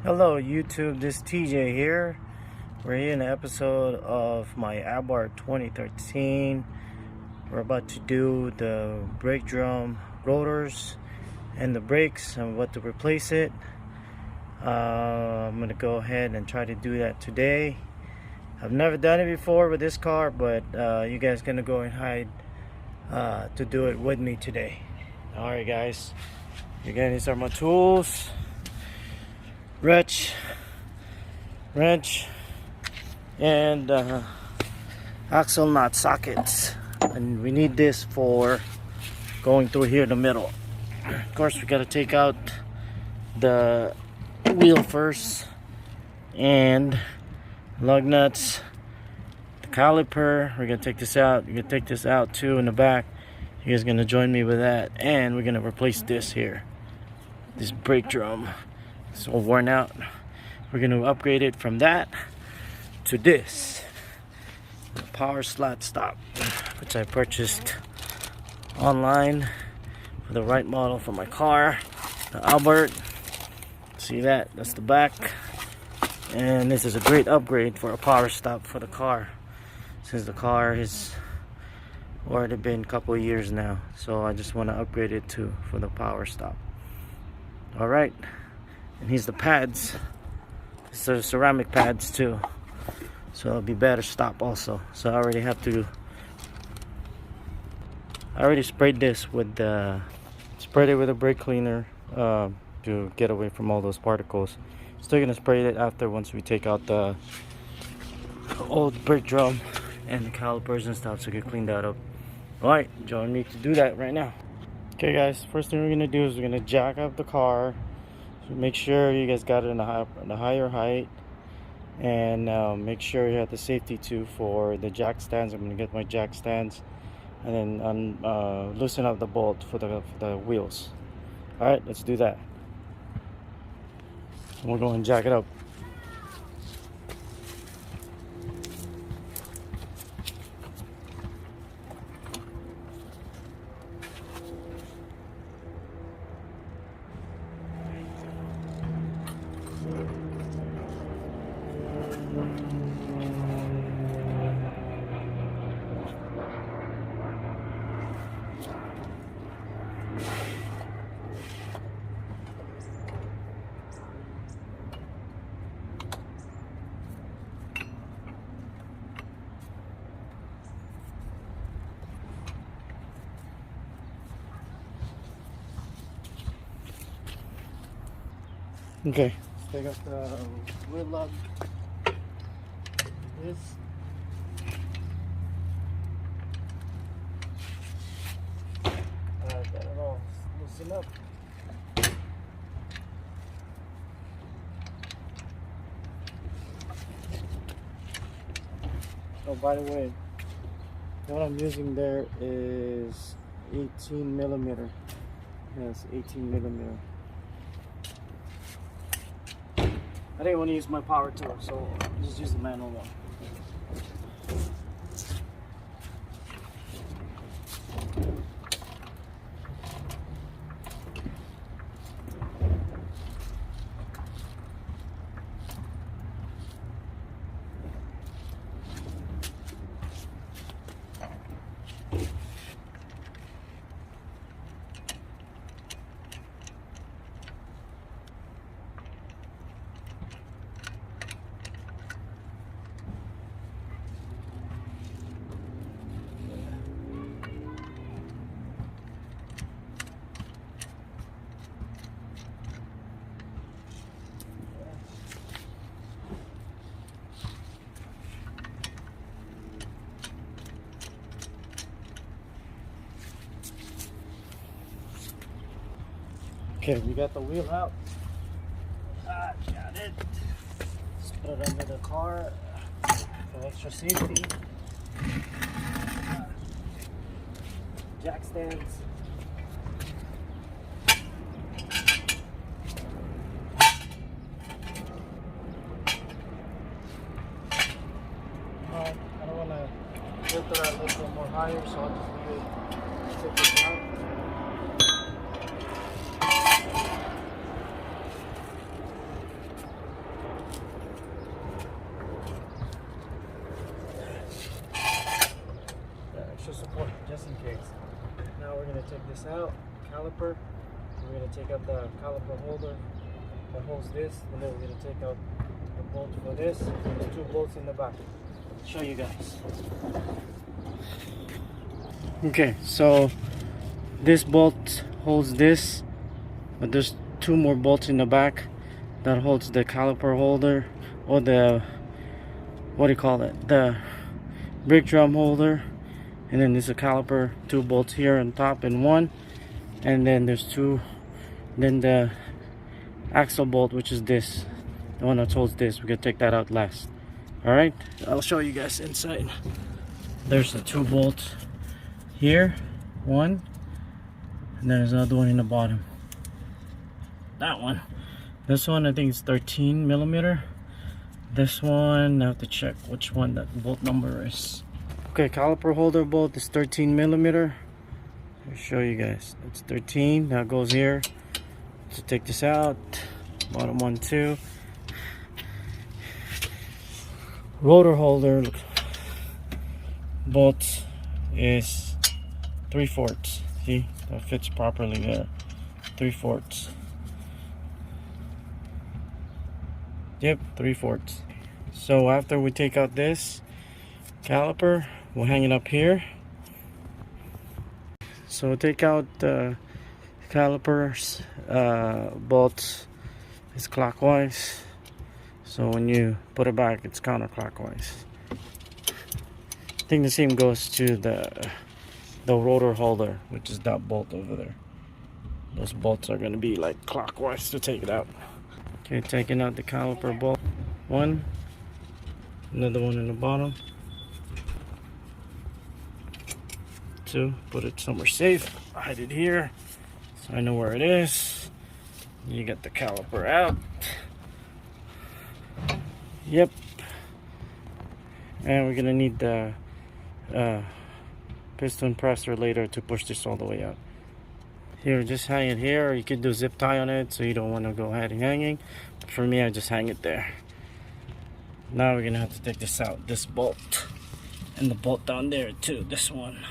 Hello YouTube, this is TJ here. We're here in an episode of my Abarth 2013. We're about to do the brake drum rotors and the brakes and what to replace it. I'm gonna go ahead and try to do that today. I've never done it before with this car, but you guys gonna go and hide to do it with me today. Alright guys, again, these are my tools. Wrench, and axle nut sockets, and we need this for going through here in the middle. Of course, we got to take out the wheel first, and lug nuts, the caliper. We're gonna take this out. We're gonna take this out too in the back. You guys gonna join me with that, and we're gonna replace this here, this brake drum. It's all worn out. We're going to upgrade it from that to this, the power slot stop, which I purchased online for the right model for my car, the Abarth. See that? That's the back. And this is a great upgrade for a power stop for the car, since the car has already been a couple of years now. So I just want to upgrade it for the power stop. All right. And here's the pads. These are ceramic pads too, so it'll be better stop also. So I already sprayed this with sprayed it with a brake cleaner to get away from all those particles. Still gonna spray it after, once we take out the old brake drum and the calipers and stuff, so we can clean that up. Alright, join me to do that right now. Okay guys, first thing we're gonna do is we're gonna jack up the car. Make sure you guys got it in the higher height, and make sure you have the safety too for the jack stands. I'm gonna get my jack stands, and then loosen up the bolt for the wheels. All right, let's do that. We'll go and jack it up. Okay, let's take out the wheel lug. This. Alright, got it all loosened up. Oh, by the way, what I'm using there is 18 millimeter. Yes, 18 millimeter. I didn't want to use my power tool, so I'll just use the manual one. Okay, we got the wheel out. Got it. Let's put it under the car for extra safety. Jack stands. I don't want to lift it a little bit more higher, so I'll just leave it sit down. take this out, caliper. We're gonna take out the caliper holder that holds this, and then we're gonna take out the bolt for this. There's 2 bolts in the back. I'll show you guys. Okay, so this bolt holds this, but there's 2 more bolts in the back that holds the caliper holder, or the, what do you call it, the brake drum holder. And then there's a caliper, 2 bolts here on top and 1, and then there's 2, then the axle bolt, which is this, the one that holds this. We're gonna take that out last. All right, I'll show you guys inside. There's the 2 bolts here, 1, and there's another one in the bottom. That one, this one I think is 13 millimeter. This one, I have to check which one that bolt number is. Okay, caliper holder bolt is 13 millimeter. I'll show you guys. It's 13. That goes here. So take this out. Bottom one too. Rotor holder bolt is 3/4. See, that fits properly there. 3/4. Yep, 3/4. So after we take out this caliper, we'll hang it up here. So take out the calipers, bolts is clockwise. So when you put it back, it's counterclockwise. I think the same goes to the rotor holder, which is that bolt over there. Those bolts are going to be like clockwise to take it out. Okay, taking out the caliper bolt. 1, another one in the bottom. 2, put it somewhere safe. Hide it here so I know where it is. You get the caliper out. Yep. And we're gonna need the piston presser later to push this all the way out. Here, just hang it here. You could do zip tie on it so you don't want to go ahead and hanging. But for me, I just hang it there. Now we're gonna have to take this out, this bolt, and the bolt down there too, this one.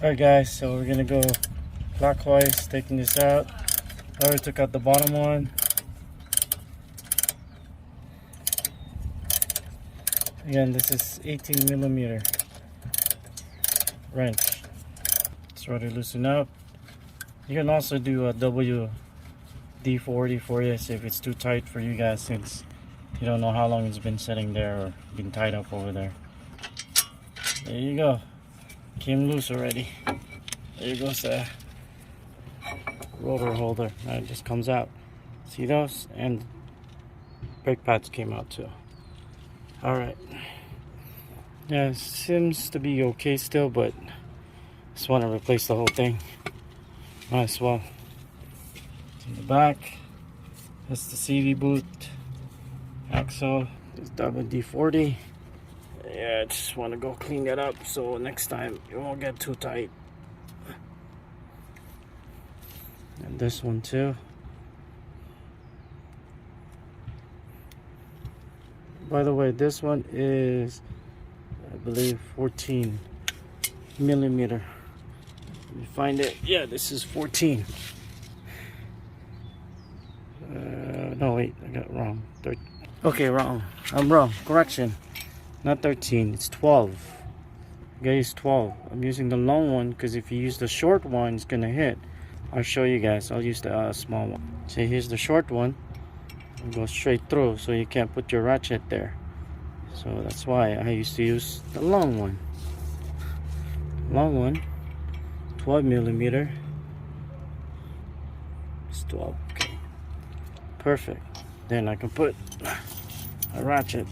Alright guys, so we're gonna go clockwise, taking this out. I already took out the bottom one. Again, this is 18 millimeter wrench. It's ready to loosen up. You can also do a WD-40 for this if it's too tight for you guys, since you don't know how long it's been sitting there or been tied up over there. There you go. Came loose already. There goes the rotor holder. Now it just comes out. See those? And brake pads came out too. Alright. Yeah, it seems to be okay still, but just want to replace the whole thing. Might as well. In the back, that's the CV boot. Axle is WD-40. Yeah, I just want to go clean that up so next time it won't get too tight. And this one too. By the way, this one is, I believe, 14 millimeter. Let me find it. Yeah, this is 14. No, wait, I got it wrong. Okay, wrong. I'm wrong. Correction. Not 13, it's 12. Guys, 12. I'm using the long one because if you use the short one, it's gonna hit. I'll show you guys. I'll use the small one. See, here's the short one. It goes straight through, so you can't put your ratchet there. So that's why I used to use the long one. Long one, 12 millimeter. It's 12. Okay, perfect. Then I can put a ratchet,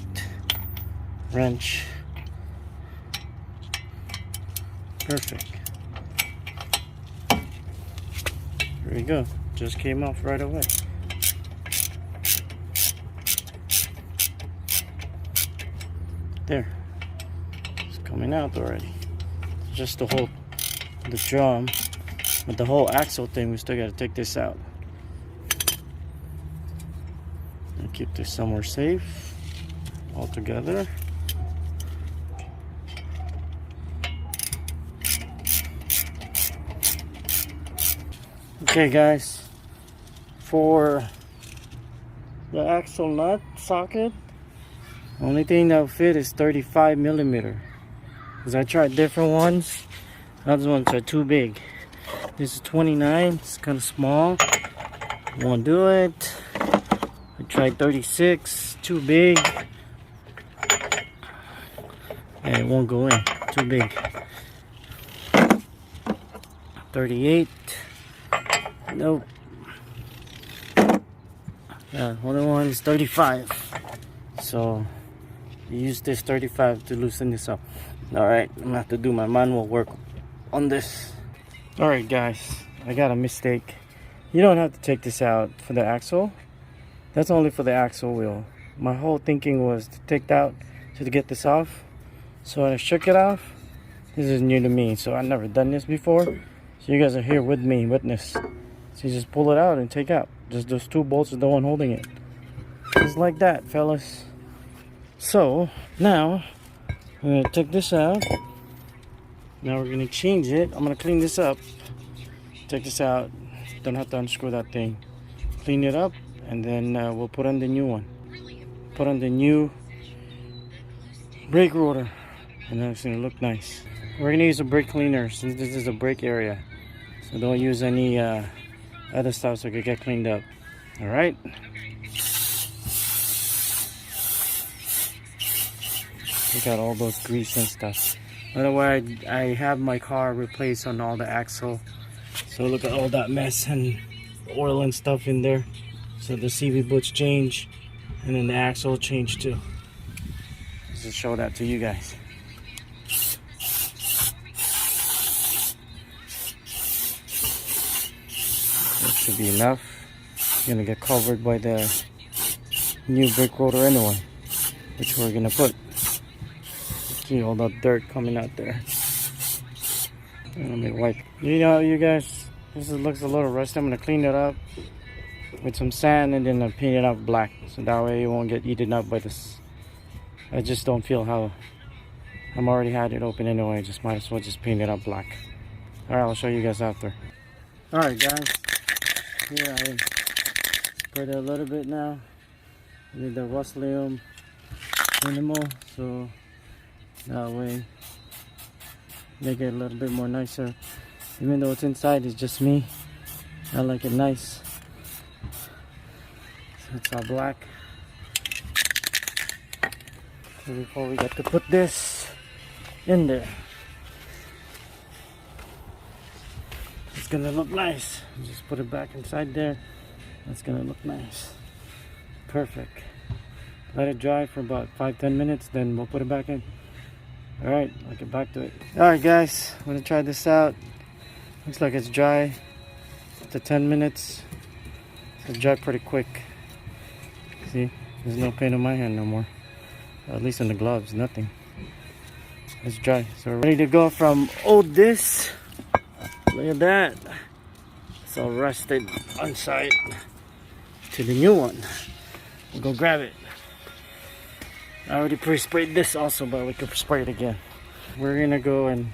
wrench. Perfect. Here we go. Just came off right away. There. It's coming out already. Just to hold the drum, but the whole axle thing, we still got to take this out. And keep this somewhere safe. All together. Okay guys, for the axle nut socket, only thing that will fit is 35 millimeter. Because I tried different ones, other ones are too big. This is 29, it's kind of small, won't do it. I tried 36, too big, and it won't go in, too big. 38, nope. Yeah, other one is 35. So you use this 35 to loosen this up. Alright, I'm gonna have to do my manual work on this. Alright guys, I got a mistake. You don't have to take this out for the axle. That's only for the axle wheel. My whole thinking was to take that out to get this off. So I shook it off. This is new to me, so I've never done this before. So you guys are here with me, witness. So you just pull it out and take out. Just those two bolts are the one holding it. Just like that, fellas. So now I'm gonna take this out. Now we're gonna change it. I'm gonna clean this up. Take this out. Don't have to unscrew that thing. Clean it up, and then we'll put on the new one. Put on the new brake rotor, and then it's gonna look nice. We're gonna use a brake cleaner since this is a brake area. So don't use any other stuff so it could get cleaned up. All right. Look at all those grease and stuff. By the way, I have my car replaced on all the axle. So look at all that mess and oil and stuff in there. So the CV boots change, and then the axle change too. Just to show that to you guys. That should be enough. It's gonna get covered by the new brake rotor anyway, which we're gonna put. See all that dirt coming out there. Let me wipe. You know, you guys, this looks a little rusty. I'm gonna clean it up with some sand and then I'll paint it up black, so that way it won't get eaten up by this. I just don't feel how. I'm already had it open anyway. I just might as well just paint it up black. All right, I'll show you guys after. All right, guys. Here I spread it a little bit now. I need the Rust-Oleum minimal, so that way make it a little bit more nicer. Even though it's inside, it's just me. I like it nice. So it's all black. So before we get to put this in there, it's gonna look nice. Just put it back inside there. That's gonna look nice. Perfect. Let it dry for about 5-10 minutes, then we'll put it back in. Alright, I'll get back to it. Alright guys, I'm gonna try this out. Looks like it's dry. After 10 minutes, it's dry pretty quick. See, there's no paint on my hand no more. At least in the gloves, nothing. It's dry. So we're ready to go from old this. Look at that. It's all rusted inside to the new one. We'll go grab it. I already pre-sprayed this also, but we could spray it again. We're gonna go and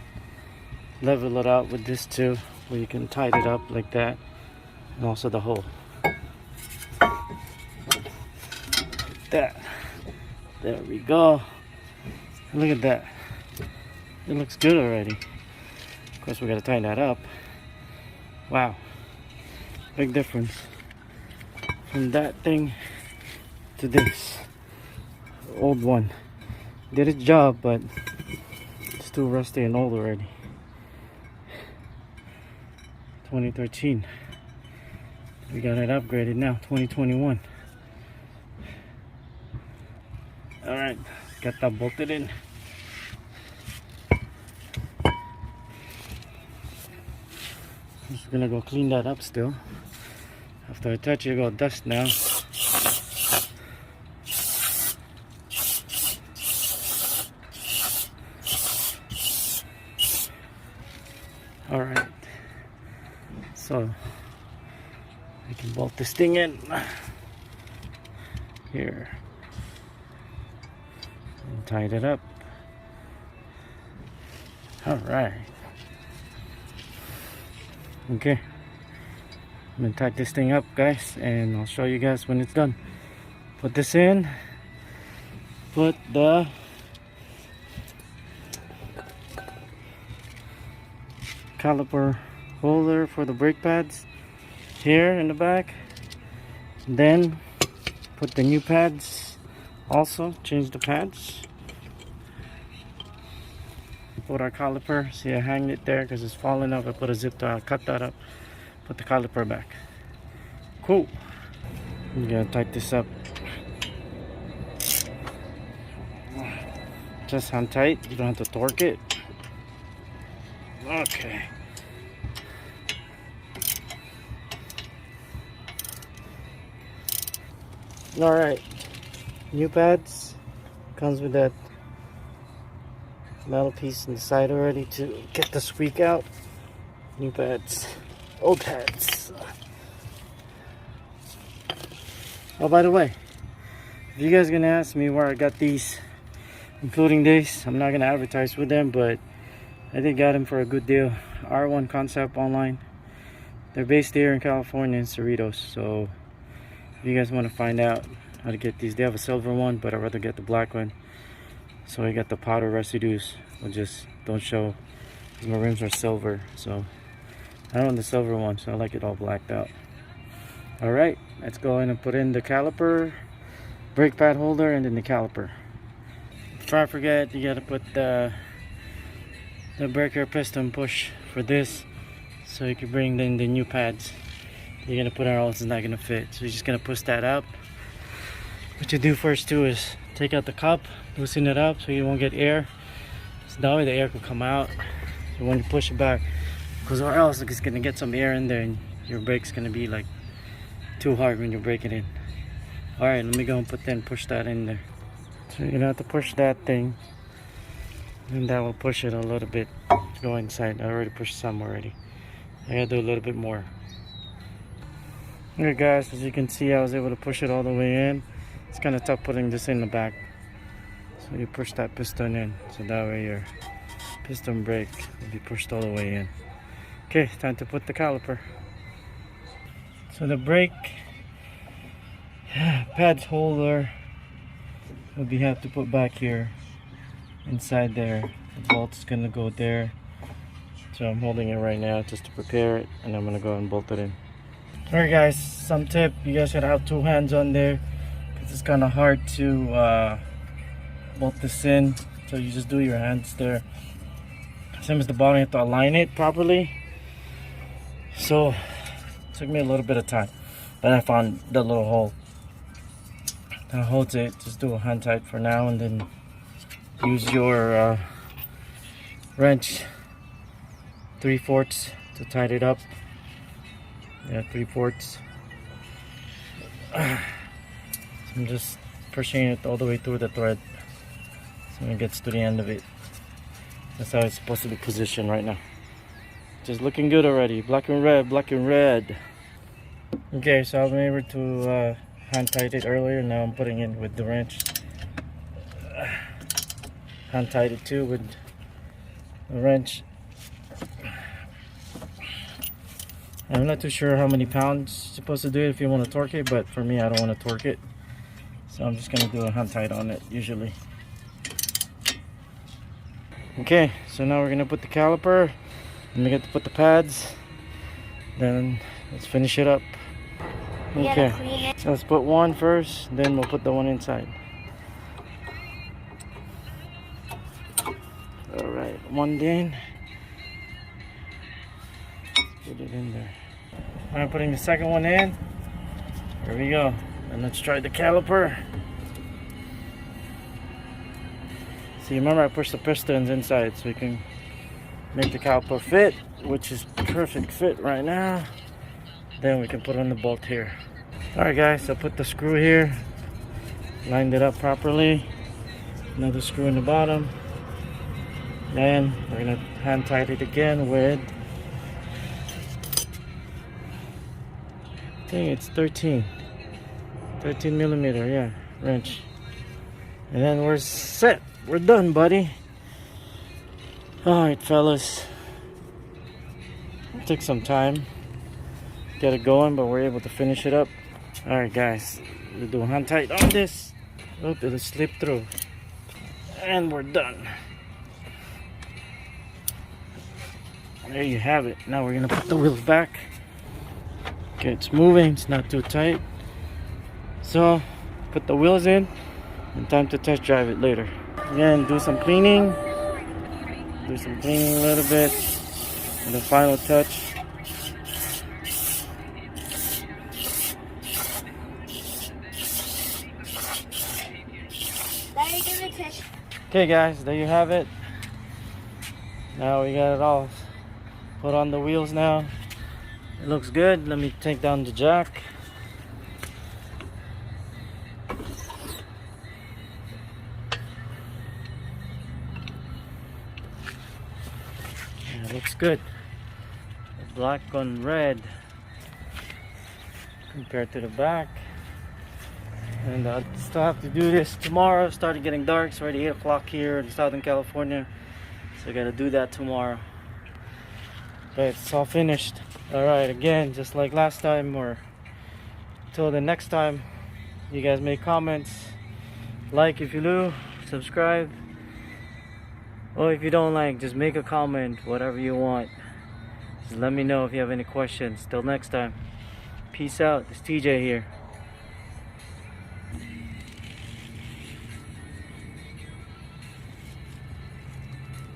level it out with this too, where you can tighten it up like that, and also the hole. Like that. There we go. Look at that. It looks good already. Of course, we gotta tighten that up. Wow, big difference from that thing to this. Old one did its job, but it's too rusty and old already. 2013. We got it upgraded now. 2021. All right, got that bolted in. Just gonna go clean that up still. After I touch it, got dust now. All right, so I can bolt this thing in here and tied it up. All right, okay, I'm gonna tighten this thing up, guys, and I'll show you guys when it's done. Put this in, put the caliper holder for the brake pads here in the back, then put the new pads, also change the pads. Put our caliper, see I hanged it there because it's falling off. I put a zip tie, cut that up, put the caliper back. Cool. You gotta tighten this up. Just hand tight, you don't have to torque it. Okay. Alright, new pads, comes with that metal piece on the side already to get the squeak out. New pads, old pads. Oh, by the way, if you guys are gonna ask me where I got these, including this, I'm not gonna advertise with them, but I did got them for a good deal. R1 Concept online. They're based here in California in Cerritos. So if you guys want to find out how to get these, they have a silver one, but I'd rather get the black one. So I got the powder residues. Will just don't show because my rims are silver. So I don't want the silver one, so I like it all blacked out. Alright, let's go in and put in the caliper, brake pad holder, and then the caliper. Before I forget, you gotta put the breaker piston push for this, so you can bring in the new pads. You're gonna put it on, it's not gonna fit. So you're just gonna push that up. What you do first too is take out the cup, loosen it up so you won't get air. So that way the air will come out. So when you push it back, because or else it's gonna get some air in there and your brake's gonna be like too hard when you're braking in. Alright, let me go and push that in there. So you're gonna have to push that thing, and that will push it a little bit to go inside. I already pushed some already. I gotta do a little bit more. Okay guys, as you can see, I was able to push it all the way in. It's kind of tough putting this in the back. So you push that piston in, so that way your piston brake will be pushed all the way in. Okay, time to put the caliper. So the brake pads holder will be have to put back here inside there. The bolt's gonna go there. So I'm holding it right now just to prepare it, and I'm gonna go and bolt it in. Alright guys, some tip, you guys should have two hands on there because it's kind of hard to bolt this in, so you just do your hands there. Same as the bottom, you have to align it properly. So it took me a little bit of time, but I found the little hole that holds it. Just do a hand tight for now, and then use your wrench 3/4 to tighten it up. Yeah, 3/4. So I'm just pushing it all the way through the thread so it gets to the end of it. That's how it's supposed to be positioned right now. Just looking good already. Black and red, black and red. Okay, so I was able to hand tight it earlier. Now I'm putting it with the wrench. Hand tight it too with the wrench. I'm not too sure how many pounds you're supposed to do it if you want to torque it, but for me I don't want to torque it. So I'm just going to do a hand tight on it usually. Okay, so now we're going to put the caliper. Then we get to put the pads. Then let's finish it up. Okay, so let's put one first, then we'll put the one inside. Alright, one in. Put it in there. I'm putting the second one in. Here we go. And let's try the caliper. See, remember I pushed the pistons inside so we can make the caliper fit, which is perfect fit right now. Then we can put on the bolt here. Alright guys, so put the screw here. Lined it up properly. Another screw in the bottom. Then we're going to hand tight it again with, I think it's 13 millimeter, yeah, wrench. And then we're set. We're done, buddy. Alright fellas, it took some time, get it going, but we're able to finish it up. Alright guys, we'll do hand tight on this. Oh, it'll slip through. And we're done. There you have it. Now we're gonna put the wheels back. Okay, it's moving, it's not too tight. So, put the wheels in, and time to test drive it later. Again, do some cleaning. Do some cleaning a little bit. And the final touch. Okay guys, there you have it. Now we got it all put on the wheels now. It looks good. Let me take down the jack. Yeah, it looks good. The black on red compared to the back. And I still have to do this tomorrow. It started getting dark. It's already 8 o'clock here in Southern California. So I gotta do that tomorrow. But it's all finished. Alright, again, just like last time, or till the next time, you guys make comments. Like if you do, subscribe. Or if you don't like, just make a comment, whatever you want. Just let me know if you have any questions. Till next time. Peace out. It's TJ here.